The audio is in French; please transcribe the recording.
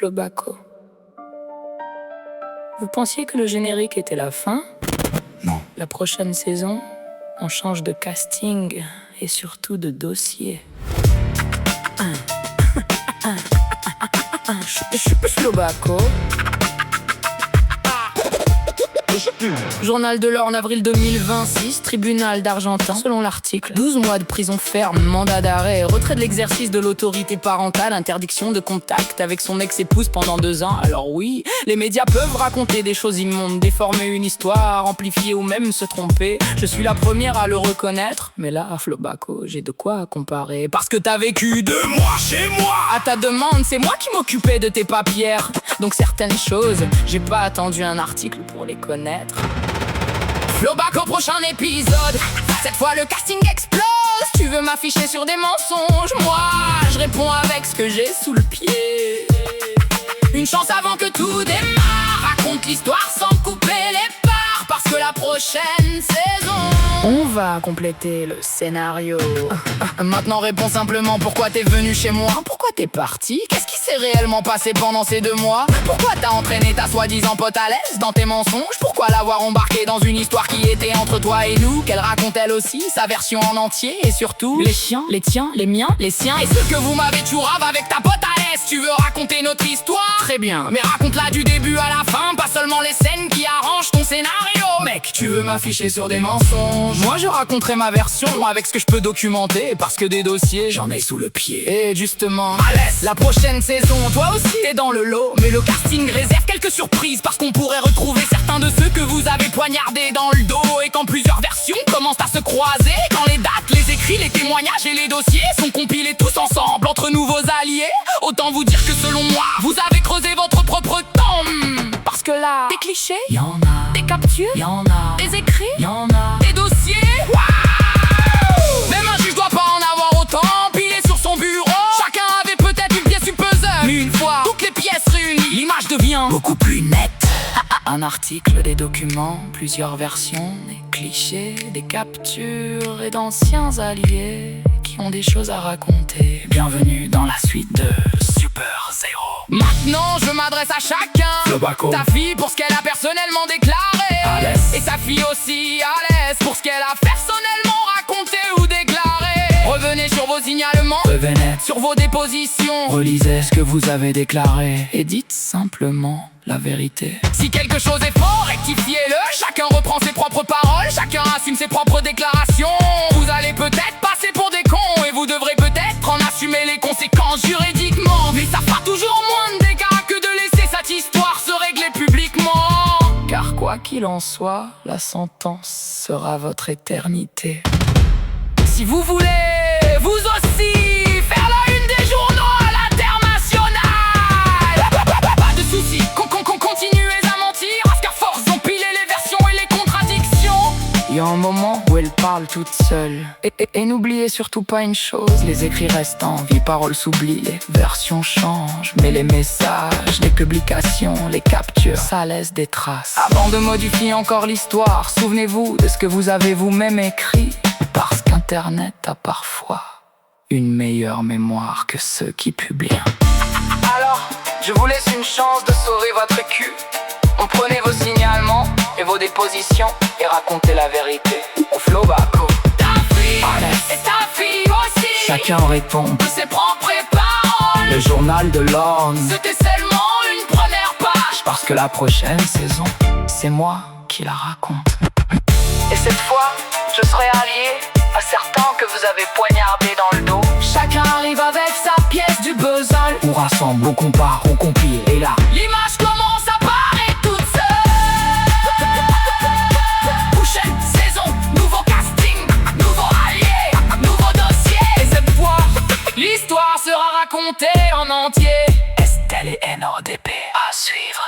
Flobako. Vous pensiez que le générique était la fin? Non. La prochaine saison, on change de casting et surtout de dossier. Flobako. Journal de l'Orne, avril 2026, tribunal d'Argentan. Selon l'article, 12 mois de prison ferme, mandat d'arrêt, retrait de l'exercice de l'autorité parentale, interdiction de contact avec son ex-épouse pendant 2 ans. Alors oui, les médias peuvent raconter des choses immondes, déformer une histoire, amplifier ou même se tromper. Je suis la première à le reconnaître, mais là, à Flobako, j'ai de quoi comparer. Parce que t'as vécu 2 mois chez moi. À ta demande, c'est moi qui m'occupais de tes papières. Donc certaines choses, j'ai pas attendu un article pour les connaître. Flobako, prochain épisode. Cette fois le casting explose. Tu veux m'afficher sur des mensonges? Moi, je réponds avec ce que j'ai sous le pied. Une chance avant que tout démarre. Raconte l'histoire sans couper les parts. Parce que la prochaine saison, on va compléter le scénario. Maintenant réponds simplement pourquoi t'es venu chez moi. Pourquoi t'es parti? Qu'est-ce qui s'est réellement passé pendant ces 2 mois? Pourquoi t'as entraîné ta soi-disant pote à l'aise dans tes mensonges? Pourquoi l'avoir embarqué dans une histoire qui était entre toi et nous? Qu'elle raconte elle aussi sa version en entier. Et surtout, les chiens, les tiens, les miens, les siens. Et ceux que vous m'avez chourave avec ta pote à l'aise. Tu veux raconter notre histoire? Très bien, mais raconte-la du début à la fin. Pas seulement les scènes qui arrangent ton scénario. Mec, tu veux m'afficher sur des mensonges? Moi je raconterai ma version avec ce que je peux documenter. Parce que des dossiers, j'en ai sous le pied. Et justement, la prochaine saison, toi aussi t'es dans le lot. Mais le casting réserve quelques surprises. Parce qu'on pourrait retrouver certains de ceux que vous avez poignardés dans le dos. Et quand plusieurs versions commencent à se croiser. Quand les dates, les écrits, les témoignages et les dossiers sont compilés tous ensemble entre nouveaux alliés. Autant vous dire que selon moi, vous avez creusé votre propre tombe. Parce que là, des clichés, y'en a. Des captures, y'en a. Des écrits, y'en a. Des dossiers, waouh. Même un juge doit pas en avoir autant. Pilé sur son bureau, chacun avait peut-être une pièce du puzzle. Mais une fois toutes les pièces réunies, l'image devient beaucoup plus nette. Un article, des documents, plusieurs versions, des clichés, des captures et d'anciens alliés qui ont des choses à raconter. Bienvenue dans la suite de Super Zero. Maintenant je m'adresse à chacun. Flobako. Ta fille pour ce qu'elle a personnellement déclaré. Alès. Et sa fille aussi à l'aise pour ce qu'elle a personnellement raconté ou déclaré. Revenez sur vos signalements, Revenez, sur vos dépositions. relisez ce que vous avez déclaré et dites simplement la vérité. Si quelque chose est faux, rectifiez-le. Chacun reprend ses propres paroles, chacun assume ses propres déclarations. Vous allez peut-être passer pour des cons et vous devrez peut-être en assumer les conséquences juridiquement. Mais ça fera toujours moins de dégâts que de laisser cette histoire se régler publiquement. Car quoi qu'il en soit, la sentence sera votre éternité. Si vous voulez, vous aussi, faire la une des journaux à l'international. Pas de soucis, continuez à mentir. Parce qu'à force d'empiler les versions et les contradictions, il y a un moment où elle parle toute seule. Et n'oubliez surtout pas une chose, les écrits restent en vie, paroles s'oublient, les versions changent. Mais les messages, les publications, les captures, ça laisse des traces. Avant de modifier encore l'histoire, souvenez-vous de ce que vous avez vous-même écrit. Parce qu'Internet a parfois une meilleure mémoire que ceux qui publient. Alors, je vous laisse une chance de sauver votre cul. Prenez vos signalements et vos dépositions et racontez la vérité au Flobako. Ta fille et ta fille aussi, Chacun répond de ses propres paroles. le journal de l'Orne. C'était seulement une première page. Parce que la prochaine saison, c'est moi qui la raconte. Et cette fois, je serai allié à certains que vous avez poignardés dans le dos. Chacun arrive avec sa pièce du puzzle. On rassemble, on compare, on compile. Et là, L'image commence à paraître toute seule. Prochaine saison, nouveau casting, nouveau allié, nouveau dossier. Et cette fois, l'histoire sera racontée en entier. Estelle et NODP à suivre.